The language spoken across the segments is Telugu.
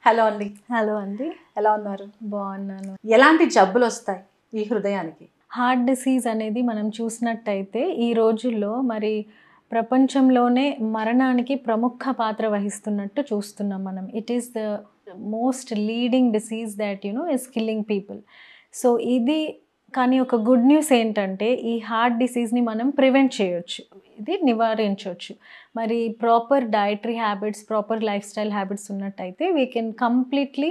హలో అండి. హలో అండి. ఎలా ఉన్నారు? బాగున్నాను. ఎలాంటి జబ్బులు వస్తాయి ఈ హృదయానికి? హార్ట్ డిసీజ్ అనేది మనం చూసినట్టయితే ఈ రోజుల్లో మరి ప్రపంచంలోనే మరణానికి ప్రముఖ పాత్ర వహిస్తున్నట్టు చూస్తున్నాం మనం. It is the most leading disease that is killing people. So ఇది కానీ ఒక గుడ్ న్యూస్ ఏంటంటే ఈ హార్ట్ డిసీజ్ని మనం ప్రివెంట్ చేయొచ్చు, ఇది నివారించవచ్చు. మరి proper dietary habits, proper life style habits ఉన్నట్టయితే we can completely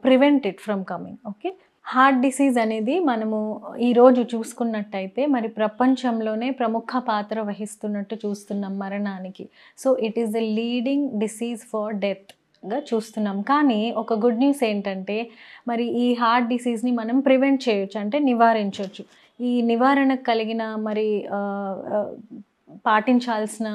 prevent it from coming. Okay, heart disease అనేది మనము ఈరోజు చూసుకున్నట్టయితే మరి ప్రపంచంలోనే ప్రముఖ పాత్ర వహిస్తున్నట్టు చూస్తున్నాం మరణానికి. So it is the leading disease for డెత్గా చూస్తున్నాం. కానీ ఒక గుడ్ న్యూస్ ఏంటంటే మరి ఈ హార్ట్ డిసీజ్ని మనం ప్రివెంట్ చేయొచ్చు, అంటే నివారించవచ్చు. ఈ నివారణకు కలిగిన మరి పాటించాల్సిన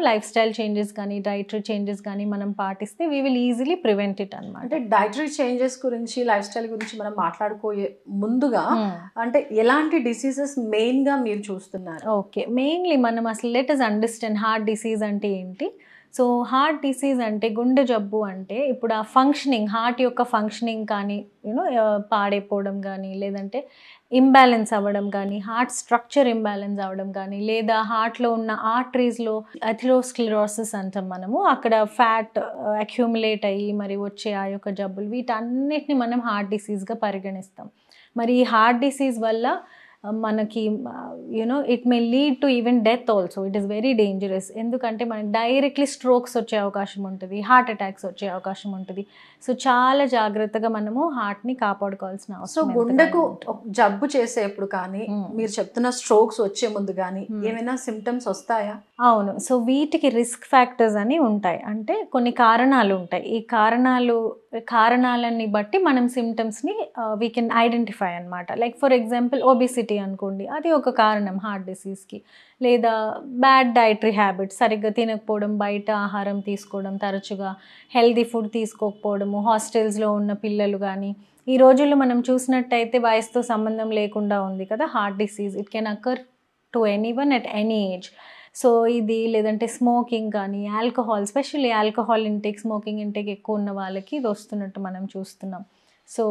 లైఫ్ స్టైల్ చేంజెస్ కానీ డైటరీ చేంజెస్ కానీ మనం పాటిస్తే we will easily prevent it అనమాట. అంటే డైటరీ చేంజెస్ గురించి, లైఫ్ స్టైల్ గురించి మనం మాట్లాడుకోయే ముందుగా అంటే ఎలాంటి డిసీజెస్ మెయిన్గా మీరు చూస్తున్నారు? ఓకే, మెయిన్లీ మనం అసలు let us understand heart disease అంటే ఏంటి. సో హార్ట్ డిసీజ్ అంటే గుండె జబ్బు అంటే ఇప్పుడు ఆ ఫంక్షనింగ్, హార్ట్ యొక్క ఫంక్షనింగ్ కానీ పాడైపోవడం కానీ, లేదంటే ఇంబ్యాలెన్స్ అవ్వడం కానీ, హార్ట్ స్ట్రక్చర్ ఇంబ్యాలెన్స్ అవ్వడం కానీ, లేదా హార్ట్లో ఉన్న ఆర్టరీస్లో అథెరోస్క్లెరోసిస్ అంటాం మనము, అక్కడ ఫ్యాట్ అక్యూములేట్ అయ్యి మరి వచ్చే ఆ యొక్క జబ్బులు, వీటన్నిటిని మనం హార్ట్ డిసీజ్గా పరిగణిస్తాం. మరి ఈ హార్ట్ డిసీజ్ వల్ల మనకి it may lead to even death also. It is very dangerous. ఎందుకంటే మనకి డైరెక్ట్లీ స్ట్రోక్స్ వచ్చే అవకాశం ఉంటుంది, హార్ట్ అటాక్స్ వచ్చే అవకాశం ఉంటుంది. సో చాలా జాగ్రత్తగా మనము హార్ట్ని కాపాడుకోవాల్సిన అవసరం. సో గుండెకు జబ్బు చేసేప్పుడు కానీ, మీరు చెప్తున్న స్ట్రోక్స్ వచ్చే ముందు కానీ ఏమైనా సిమ్టమ్స్ వస్తాయా? అవును. సో వీటికి రిస్క్ ఫ్యాక్టర్స్ అని ఉంటాయి, అంటే కొన్ని కారణాలు ఉంటాయి. ఈ కారణాలని బట్టి మనం సిమ్టమ్స్ని వీ కెన్ ఐడెంటిఫై అనమాట. లైక్ ఫర్ ఎగ్జాంపుల్ ఒబిసిటీ అనుకోండి, అది ఒక కారణం హార్ట్ డిసీజ్కి. లేదా బ్యాడ్ డైటరీ హ్యాబిట్స్, సరిగ్గా తినకపోవడం, బయట ఆహారం తీసుకోవడం తరచుగా, హెల్దీ ఫుడ్ తీసుకోకపోవడము, హాస్టల్స్లో ఉన్న పిల్లలు కానీ. ఈ రోజుల్లో మనం చూసినట్టయితే వయసుతో సంబంధం లేకుండా ఉంది కదా heart disease. It can occur to anyone at any age. So ఇది, లేదంటే స్మోకింగ్ కానీ, alcohol, especially alcohol intake, smoking intake ఎక్కువ ఉన్న వాళ్ళకి ఇది వస్తున్నట్టు మనం చూస్తున్నాం. So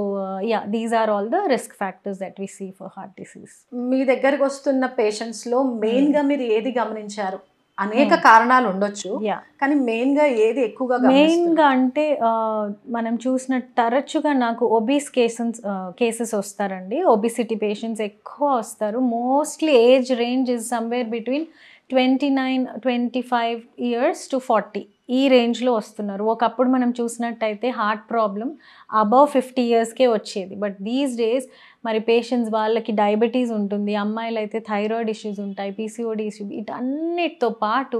these are all the risk factors that we see for heart disease. మీ దగ్గరకు వస్తున్న పేషెంట్స్లో మెయిన్గా మీరు ఏది గమనించారు? అనేక కారణాలు ఉండొచ్చు, కానీ మెయిన్గా ఏది ఎక్కువగా? మెయిన్గా అంటే మనం చూసిన తరచుగా నాకు ఒబీస్ కేసెస్ వస్తారండి. ఒబిసిటీ పేషెంట్స్ ఎక్కువ వస్తారు. Mostly age range is somewhere between 29, 25 years to 40 ఈ రేంజ్లో వస్తున్నారు. ఒకప్పుడు మనం చూసినట్టయితే హార్ట్ ప్రాబ్లం అబవ్ 50 yearsకే వచ్చేది. బట్ దీస్ డేస్ మరి పేషెంట్స్ వాళ్ళకి డయాబెటీస్ ఉంటుంది, అమ్మాయిలు అయితే థైరాయిడ్ ఇష్యూస్ ఉంటాయి, పీసీఓడి ఇష్యూ, వీటన్నిటితో పాటు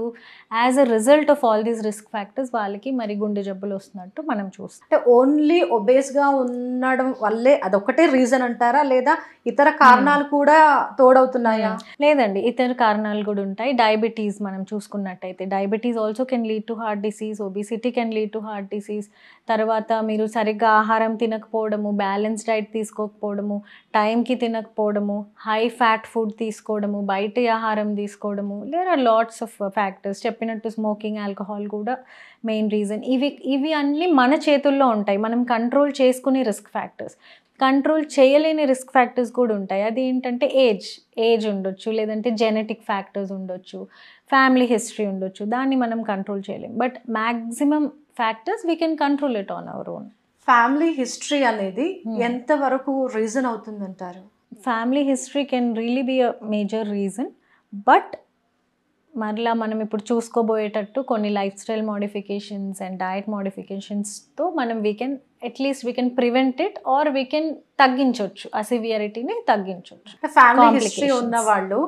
as a result of all these risk factors వాళ్ళకి మరి గుండె జబ్బులు వస్తున్నట్టు మనం చూస్తాం. అంటే ఓన్లీ ఒబేస్గా ఉండడం వల్లే అదొకటే రీజన్ అంటారా, లేదా ఇతర కారణాలు కూడా తోడవుతున్నాయా? లేదండి, ఇతర కారణాలు కూడా ఉంటాయి. డయాబెటీస్ మనం చూసుకున్నట్టయితే diabetes also can lead to heart disease, obesity can lead to heart disease. తర్వాత మీరు సరిగ్గా ఆహారం తినకపోవడము, బ్యాలెన్స్ డైట్ తీసుకోకపోవడము, టైంకి తినకపోవడము, హై ఫ్యాట్ ఫుడ్ తీసుకోవడము, బయట ఆహారం తీసుకోవడము, there are lots of factors. చెప్పినట్టు స్మోకింగ్, ఆల్కహాల్ కూడా మెయిన్ రీజన్. ఇవి అన్నీ మన చేతుల్లో ఉంటాయి, మనం కంట్రోల్ చేసుకునే రిస్క్ ఫ్యాక్టర్స్. కంట్రోల్ చేయలేని రిస్క్ ఫ్యాక్టర్స్ కూడా ఉంటాయి. అది ఏంటంటే ఏజ్ ఉండొచ్చు, లేదంటే జెనెటిక్ ఫ్యాక్టర్స్ ఉండొచ్చు, ఫ్యామిలీ హిస్టరీ ఉండొచ్చు, దాన్ని మనం కంట్రోల్ చేయలేం. But maximum factors we can control it on our own. Family history అనేది ఎంతవరకు రీజన్ అవుతుందంటారు? Family history can really be a major reason. But మరలా మనం ఇప్పుడు చూసుకోబోయేటట్టు కొన్ని life style modifications and diet మోడిఫికేషన్స్తో మనం we can prevent it, or we can తగ్గించవచ్చు, ఆ సివియరిటీని తగ్గించవచ్చు. ఫ్యామిలీ హిస్టరీ ఉన్న వాళ్ళు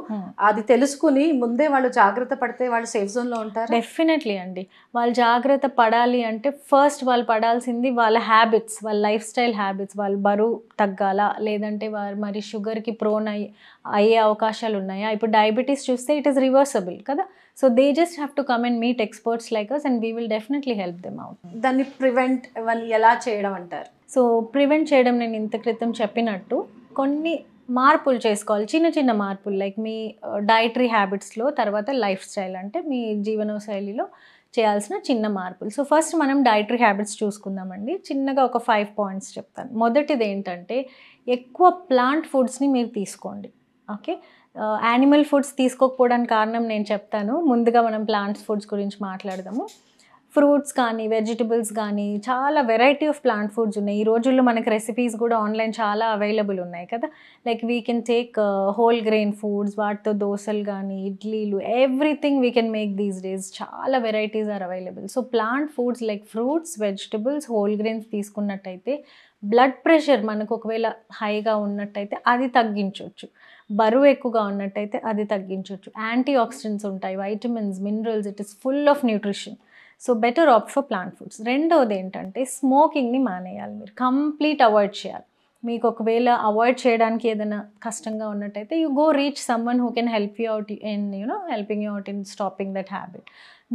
అది తెలుసుకుని ముందే వాళ్ళు జాగ్రత్త పడితే వాళ్ళు సేఫ్ జోన్లో ఉంటారు. డెఫినెట్లీ అండి. వాళ్ళు జాగ్రత్త పడాలి అంటే ఫస్ట్ వాళ్ళు పడాల్సింది వాళ్ళ హ్యాబిట్స్, వాళ్ళ లైఫ్ స్టైల్ హ్యాబిట్స్. వాళ్ళు బరువు తగ్గాలా, లేదంటే వారు మరి షుగర్కి ప్రోన్ అయ్యే అవకాశాలు ఉన్నాయా? ఇప్పుడు డయాబెటీస్ చూస్తే ఇట్ ఈస్ రివర్సబుల్ కదా. So they just have to come and meet experts like us and we will definitely help them out. దాన్ని ప్రివెంట్ ఎలా చేయడం అంటారు? సో ప్రివెంట్ చేయడం నేను ఇంత క్రితం చెప్పినట్టు కొన్ని మార్పులు చేసుకోవాలి, చిన్న చిన్న మార్పులు. లైక్ మీ డైటరీ హ్యాబిట్స్లో, తర్వాత లైఫ్ స్టైల్ అంటే మీ జీవన శైలిలో చేయాల్సిన చిన్న మార్పులు. సో ఫస్ట్ మనం డైటరీ హ్యాబిట్స్ చూసుకుందామండి. చిన్నగా ఒక 5 పాయింట్స్ చెప్తాను. మొదటిది ఏంటంటే ఎక్కువ ప్లాంట్ ఫుడ్స్ని మీరు తీసుకోండి. ఓకే, యానిమల్ ఫుడ్స్ తీసుకోకపోవడానికి కారణం నేను చెప్తాను. ముందుగా మనం ప్లాంట్స్ ఫుడ్స్ గురించి మాట్లాడదాము. ఫ్రూట్స్ కానీ వెజిటబుల్స్ కానీ చాలా వెరైటీ ఆఫ్ ప్లాంట్ ఫుడ్స్ ఉన్నాయి. ఈ రోజుల్లో మనకి రెసిపీస్ కూడా ఆన్లైన్ చాలా అవైలబుల్ ఉన్నాయి కదా. Like we can take whole grain foods, వాటితో దోశలు కానీ ఇడ్లీలు, everything we can make these days. చాలా varieties are available. So plant foods like fruits, vegetables, whole grains తీసుకున్నట్టయితే బ్లడ్ ప్రెషర్ మనకు ఒకవేళ హైగా ఉన్నట్టయితే అది తగ్గించవచ్చు. బరువు ఎక్కువగా ఉన్నట్టయితే అది తగ్గించవచ్చు. యాంటీ ఆక్సిడెంట్స్ ఉంటాయి, vitamins, minerals, it is full of nutrition. So better opt for plant foods. రెండవది ఏంటంటే స్మోకింగ్ని మానేయాలి. మీరు కంప్లీట్ అవాయిడ్ చేయాలి. మీకు ఒకవేళ అవాయిడ్ చేయడానికి ఏదైనా కష్టంగా ఉన్నట్టయితే you go reach someone who can help you out in helping you out in stopping that habit.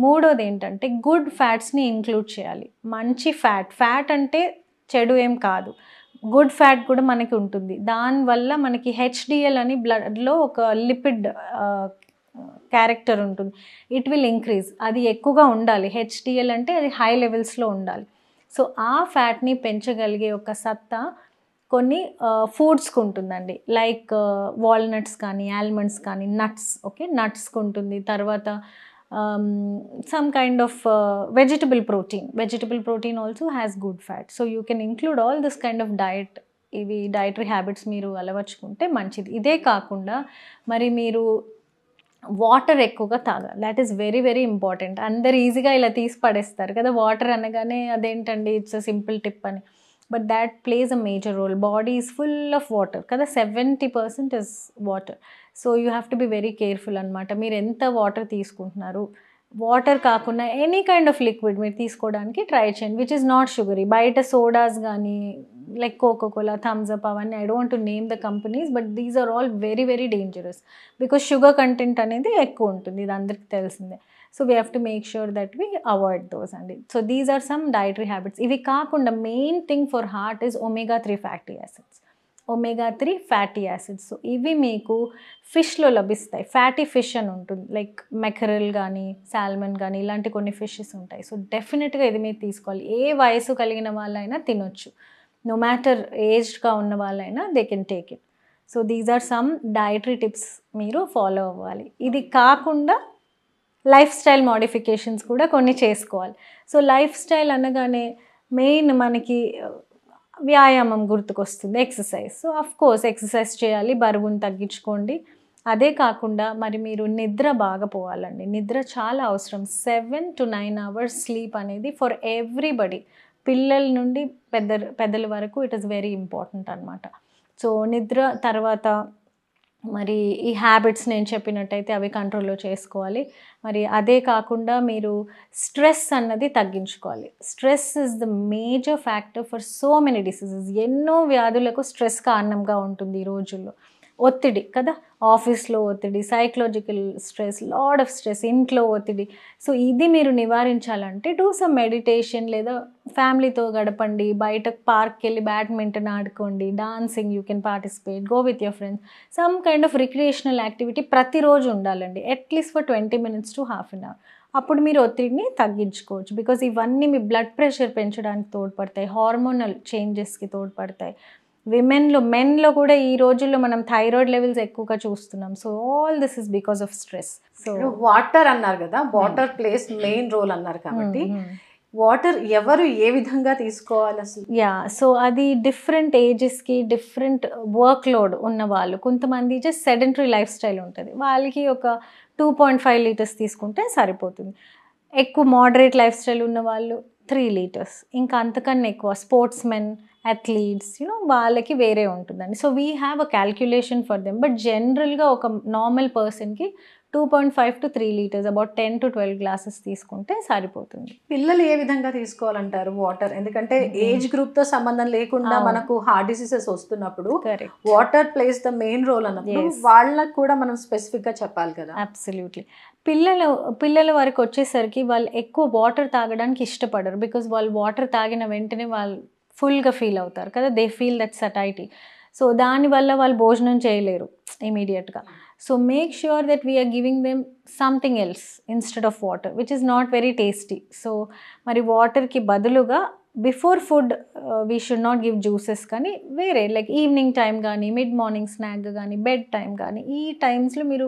మూడోది ఏంటంటే గుడ్ ఫ్యాట్స్ని ఇంక్లూడ్ చేయాలి. మంచి ఫ్యాట్ అంటే చెడు ఏం కాదు, గుడ్ ఫ్యాట్ కూడా మనకి ఉంటుంది. దానివల్ల మనకి హెచ్డిఎల్ అని బ్లడ్లో ఒక లిపిడ్ క్యారెక్టర్ ఉంటుంది. It will increase. అది ఎక్కువగా ఉండాలి. హెచ్డిఎల్ అంటే అది హై లెవెల్స్లో ఉండాలి. సో ఆ ఫ్యాట్ని పెంచగలిగే ఒక సత్తా కొన్ని ఫుడ్స్కి ఉంటుందండి. లైక్ వాల్నట్స్ కానీ, ఆల్మండ్స్ కానీ, నట్స్. ఓకే, నట్స్కి ఉంటుంది. తర్వాత some kind of vegetable protein also has good fat. So you can include all this kind of diet. ఇవి డైటరీ హ్యాబిట్స్ మీరు అలవర్చుకుంటే మంచిది. ఇదే కాకుండా మరి మీరు వాటర్ ఎక్కువగా తాగాలి. That is very very important. అందరు ఈజీగా ఇలా తీసి పడేస్తారు కదా, వాటర్ అనగానే అదేంటండి ఇట్స్ అ సింపుల్ టిప్ అని. But that plays a major role. Body is full of water కదా, 70% is water. So you have to be very careful అనమాట. మీరు ఎంత వాటర్ తీసుకుంటున్నారు, వాటర్ కాకుండా ఎనీ కైండ్ ఆఫ్ లిక్విడ్ మీరు తీసుకోవడానికి ట్రై చేయండి విచ్ ఇస్ నాట్ షుగరీ. బయట సోడాస్ కానీ లైక్ కోకోకోలా, థమ్స్అప్ అవన్నీ, I don't to name the companies, but these are all very very dangerous because sugar content అనేది ఎక్కువ ఉంటుంది. ఇది అందరికీ తెలిసిందే. So we have to make sure that we avoid those అండి. So these are some dietary habits. ఇవి కాకుండా main thing for heart is omega-3 fatty acids. omega-3 fatty acids. So ఇవి మీకు ఫిష్లో లభిస్తాయి. ఫ్యాటీ ఫిష్ అని ఉంటుంది, లైక్ మెకరెల్ కానీ, సాల్మన్ కానీ, ఇలాంటి కొన్ని ఫిషెస్ ఉంటాయి. సో డెఫినెట్గా ఇది మీరు తీసుకోవాలి. ఏ వయసు కలిగిన వాళ్ళైనా తినొచ్చు. నో మ్యాటర్ ఏజ్డ్గా ఉన్న వాళ్ళైనా they can take it. So these are some dietary tips మీరు ఫాలో అవ్వాలి. ఇది కాకుండా లైఫ్ స్టైల్ మోడిఫికేషన్స్ కూడా కొన్ని చేసుకోవాలి. సో లైఫ్ స్టైల్ అనగానే మెయిన్ మనకి వ్యాయామం గుర్తుకొస్తుంది, exercise. So of course exercise చేయాలి, బరువును తగ్గించుకోండి. అదే కాకుండా మరి మీరు నిద్ర బాగా పోవాలండి. నిద్ర చాలా అవసరం. 7 to 9 hours స్లీప్ అనేది ఫర్ ఎవ్రీబడి, పిల్లల నుండి పెద్దల వరకు ఇట్ ఈస్ వెరీ ఇంపార్టెంట్ అనమాట. సో నిద్ర తర్వాత మరి ఈ హ్యాబిట్స్ నేను చెప్పినట్టయితే అవి కంట్రోల్లో చేసుకోవాలి. మరి అదే కాకుండా మీరు స్ట్రెస్ అన్నది తగ్గించుకోవాలి. Stress is the major factor for so many diseases. ఎన్నో వ్యాధులకు స్ట్రెస్ కారణంగా ఉంటుంది ఈ రోజుల్లో. ఒత్తిడి కదా, ఆఫీస్లో ఒత్తిడి, psychological stress, lot of stress, ఇంట్లో ఒత్తిడి. సో ఇది మీరు నివారించాలంటే డూ సమ్ మెడిటేషన్, లేదా ఫ్యామిలీతో గడపండి, బయట పార్క్కి వెళ్ళి బ్యాడ్మింటన్ ఆడుకోండి, dancing you can participate, go with your friends. Some kind of recreational activity ప్రతిరోజు ఉండాలండి, at least for 20 minutes to half an hour. అప్పుడు మీరు ఒత్తిడిని తగ్గించుకోవచ్చు. బికాజ్ ఇవన్నీ మీ బ్లడ్ ప్రెషర్ పెంచడానికి తోడ్పడతాయి, హార్మోనల్ చేంజెస్కి తోడ్పడతాయి. మెన్లో కూడా ఈ రోజుల్లో మనం థైరాయిడ్ లెవెల్స్ ఎక్కువగా చూస్తున్నాం. So all this is because of stress. So water అన్నారు కదా, వాటర్ ప్లేస్ మెయిన్ రోల్ అన్నారు కాబట్టి వాటర్ ఎవరు ఏ విధంగా తీసుకోవాలి అసలు? సో అది డిఫరెంట్ ఏజెస్కి డిఫరెంట్ వర్క్ లోడ్ ఉన్న వాళ్ళు, కొంతమంది జస్ట్ సెడెంటరీ లైఫ్ స్టైల్ ఉంటుంది, వాళ్ళకి ఒక 2.5 liters తీసుకుంటే సరిపోతుంది. ఎక్కువ మోడరేట్ లైఫ్ స్టైల్ ఉన్న వాళ్ళు 3 liters, ఇంకా అంతకన్నా ఎక్కువ స్పోర్ట్స్ మెన్, అథ్లీట్స్, వాళ్ళకి వేరే ఉంటుందండి. So we have a calculation for them. But జనరల్గా ఒక నార్మల్ పర్సన్కి 2.5 to 3 liters, about 10 to 12 glasses తీసుకుంటే సరిపోతుంది. పిల్లలు ఏ విధంగా తీసుకోవాలంటారు వాటర్? ఎందుకంటే ఏజ్ గ్రూప్తో సంబంధం లేకుండా మనకు హార్ట్ డిసీజెస్ వస్తున్నప్పుడు water plays the main role అన్నప్పుడు వాళ్ళకు కూడా మనం స్పెసిఫిక్గా చెప్పాలి కదా. అబ్సల్యూట్లీ. పిల్లల వరకు వచ్చేసరికి వాళ్ళు ఎక్కువ వాటర్ తాగడానికి ఇష్టపడరు. బికాజ్ వాళ్ళు వాటర్ తాగిన వెంటనే వాళ్ళు ఫుల్గా ఫీల్ అవుతారు కదా, they feel that satiety. So దానివల్ల వాళ్ళు భోజనం చేయలేరు ఇమీడియట్గా. So make sure that we're giving them something else instead of water which is not very tasty. So మరి వాటర్కి బదులుగా before food we should not give juices, కానీ వేరే లైక్ ఈవినింగ్ టైం కానీ, మిడ్ మార్నింగ్ స్నాక్ కానీ, బెడ్ టైం కానీ, ఈ టైమ్స్లో మీరు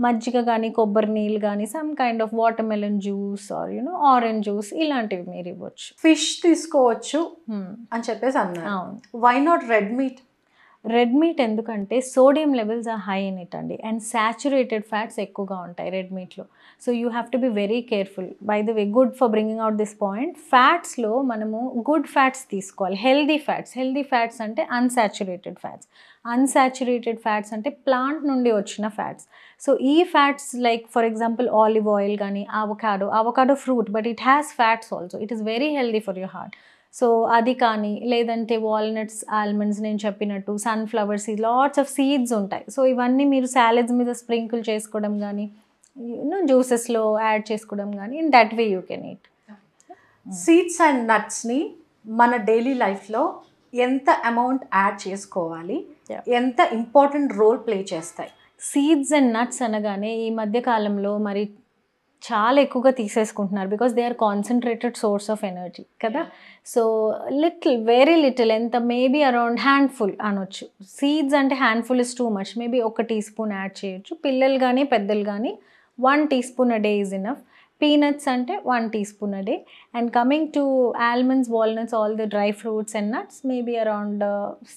మజ్జిగ కానీ, కొబ్బరి నీళ్ళు కానీ, some kind of watermelon juice are orange juice ఇలాంటివి మీరు ఇవ్వచ్చు. ఫిష్ తీసుకోవచ్చు అని చెప్పేసి అన్నారు. Why not red meat? Red meat ఎందుకంటే sodium levels are high in it అండి, అండ్ సాచురేటెడ్ ఫ్యాట్స్ ఎక్కువగా ఉంటాయి రెడ్ మీట్లో. So you have to be very careful. By the way, good for bringing out this point, ఫ్యాట్స్లో మనము గుడ్ ఫ్యాట్స్ తీసుకోవాలి, హెల్దీ ఫ్యాట్స్. హెల్దీ ఫ్యాట్స్ అంటే అన్సాచురేటెడ్ ఫ్యాట్స్. అన్సాచురేటెడ్ ఫ్యాట్స్ అంటే ప్లాంట్ నుండి వచ్చిన ఫ్యాట్స్. సో ఈ fats like for example olive oil కానీ, avocado fruit but it has fats also, it is very healthy for your heart. So అది కానీ, లేదంటే వాల్నట్స్, ఆల్మండ్స్ నేను చెప్పినట్టు, sunflower seeds, lots of seeds ఉంటాయి. సో ఇవన్నీ మీరు సాలెడ్స్ మీద స్ప్రింకిల్ చేసుకోవడం కానీ, జ్యూసెస్లో యాడ్ చేసుకోవడం కానీ, in that way you can eat. Seeds and నట్స్ని మన డైలీ లైఫ్లో ఎంత అమౌంట్ యాడ్ చేసుకోవాలి, ఎంత ఇంపార్టెంట్ రోల్ ప్లే చేస్తాయి? సీడ్స్ అండ్ నట్స్ అనగానే ఈ మధ్య కాలంలో మరి చాలా ఎక్కువగా తీసేసుకుంటున్నారు, because they are concentrated source of energy కదా. సో వెరీ లిటిల్, ఎంత మేబీ అరౌండ్ హ్యాండ్ఫుల్ అనొచ్చు. సీడ్స్ అంటే handful is too much, maybe 1 teaspoon add చేయొచ్చు. పిల్లలు కానీ పెద్దలు కానీ 1 teaspoon a day is enough. Peanuts అంటే 1 teaspoon a day. And coming to almonds, walnuts, all the dry fruits and nuts, maybe around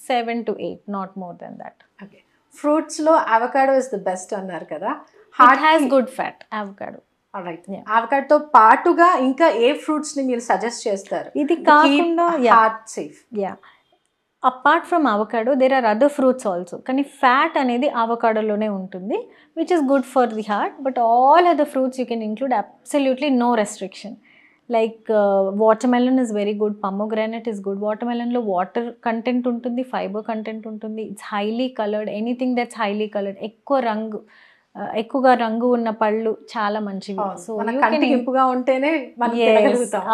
7 to 8, not more than that. Okay, ఫ్రూట్స్లో అవకాడో ఇస్ ద బెస్ట్ అన్నారు కదా. Heart has good fat avocado. Right, అవకాడోతో పాటుగా ఇంకా ఏ ఫ్రూట్స్ ని మీరు సజెస్ట్ చేస్తారు? ఇది కాకుండా heart safe. Apart from avocado there are other fruits also, కానీ ఫ్యాట్ అనేది అవకాడోలోనే ఉంటుంది, which is good for the heart. But all other fruits you can include, absolutely no restriction. Like watermelon is very good, pomegranate is good. వాటర్మెలన్లో వాటర్ కంటెంట్ ఉంటుంది, ఫైబర్ కంటెంట్ ఉంటుంది, it's highly coloured. Anything that's highly coloured, ఎక్కువగా రంగు ఉన్న పళ్ళు చాలా మంచివి. సో ఇంపుగా ఉంటేనే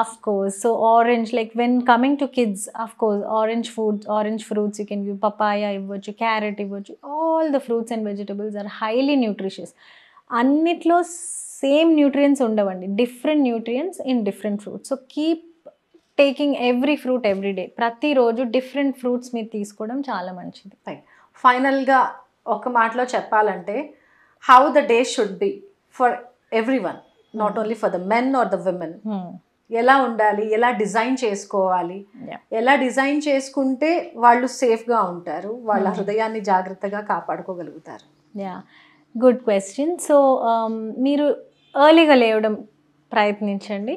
of course. So orange, like when coming to kids, of course orange fruits you can give. Papaya ఇవ్వచ్చు, క్యారెట్ ఇవ్వచ్చు. All the fruits and vegetables are highly nutritious. అన్నిట్లో సేమ్ న్యూట్రియంట్స్ ఉండవండి, different nutrients in different fruits. So keep taking every fruit every day. ప్రతిరోజు డిఫరెంట్ ఫ్రూట్స్ మీరు తీసుకోవడం చాలా మంచిది. ఫైనల్గా ఒక మాటలో చెప్పాలంటే, how the day should be for everyone, not only for the men or the women. ఎలా ఉండాలి, ఎలా డిజైన్ చేసుకోవాలి, ఎలా డిజైన్ చేసుకుంటే వాళ్ళు సేఫ్గా ఉంటారు, వాళ్ళ హృదయాన్ని జాగ్రత్తగా కాపాడుకోగలుగుతారు? Good question. సో మీరు ఎర్లీగా లేవడం ప్రయత్నించండి.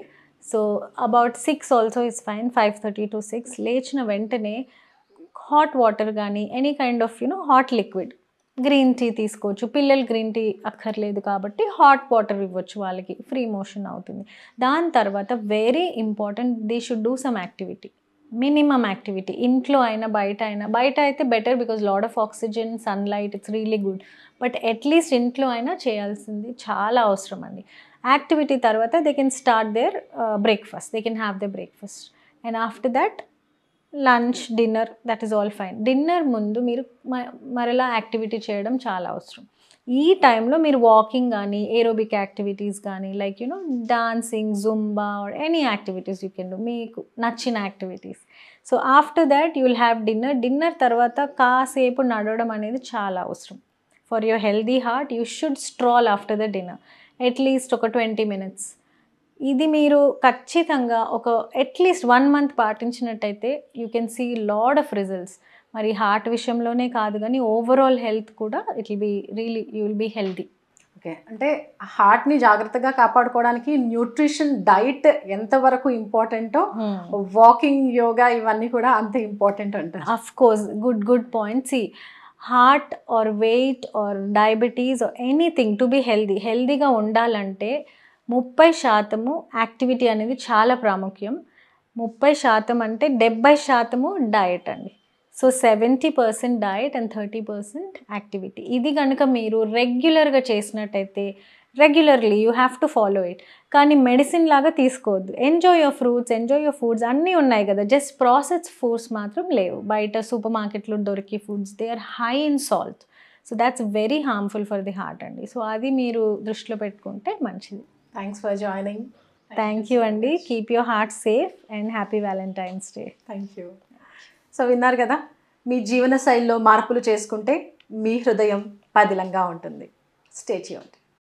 So about 6 also is fine, 5:30 to 6. లేచిన వెంటనే హాట్ వాటర్ కానీ, any kind of hot liquid, green tea తీసుకోవచ్చు. పిల్లలు గ్రీన్ టీ అక్కర్లేదు కాబట్టి హాట్ వాటర్ ఇవ్వచ్చు, వాళ్ళకి ఫ్రీ మోషన్ అవుతుంది. దాని తర్వాత very important, they should do some activity, minimum activity. ఇంట్లో అయినా బయట అయితే better, because lot of oxygen, sunlight, it's really good. But at least ఇంట్లో అయినా చేయాల్సింది చాలా అవసరం అండి. యాక్టివిటీ తర్వాత they can start their breakfast, they can have the breakfast, and after that lunch, dinner, that is all fine. Dinner ముందు మీరు మరలా యాక్టివిటీ చేయడం చాలా అవసరం. ఈ టైంలో మీరు వాకింగ్ కానీ, ఏరోబిక్ యాక్టివిటీస్ కానీ, like dancing, Zumba or any activities you can do, మీకు నచ్చిన activities. So after that you will have dinner. Dinner తర్వాత కాసేపు నడవడం అనేది చాలా అవసరం. For your healthy heart you should stroll after the dinner, at least ఒక 20 minutes. ఇది మీరు ఖచ్చితంగా ఒక అట్లీస్ట్ 1 month పాటించినట్టయితే you can see lot of results. మరి హార్ట్ విషయంలోనే కాదు కానీ ఓవరాల్ హెల్త్ కూడా it will be really, you will be healthy. Okay, అంటే హార్ట్ని జాగ్రత్తగా కాపాడుకోవడానికి న్యూట్రిషన్, డైట్ ఎంతవరకు ఇంపార్టెంటో, వాకింగ్, యోగా ఇవన్నీ కూడా అంత ఇంపార్టెంట్ అంటారు. Of course, good point. See, heart or weight or diabetes or anything to be హెల్దీగా ఉండాలంటే 30% యాక్టివిటీ అనేది చాలా ప్రాముఖ్యం. 30% అంటే 70% డయట్ అండి. So 70% diet and 30% activity. ఇది కనుక మీరు రెగ్యులర్గా చేసినట్టయితే, regularly you have to follow it. కానీ మెడిసిన్ లాగా తీసుకోవద్దు. Enjoy your fruits, enjoy your foods అన్నీ ఉన్నాయి కదా, జస్ట్ ప్రాసెస్ ఫుడ్స్ మాత్రం లేవు. బయట సూపర్ మార్కెట్లో దొరికే foods they are high in salt. So that's very harmful for the heart అండి. సో అది మీరు దృష్టిలో పెట్టుకుంటే మంచిది. Thanks for joining. Thank you అండి. Keep your heart safe and happy Valentine's day. Thank you. So విన్నారు కదా, మీ జీవన శైలిలో మార్పులు చేసుకుంటే మీ హృదయం పదిలంగా ఉంటుంది. Stay tuned.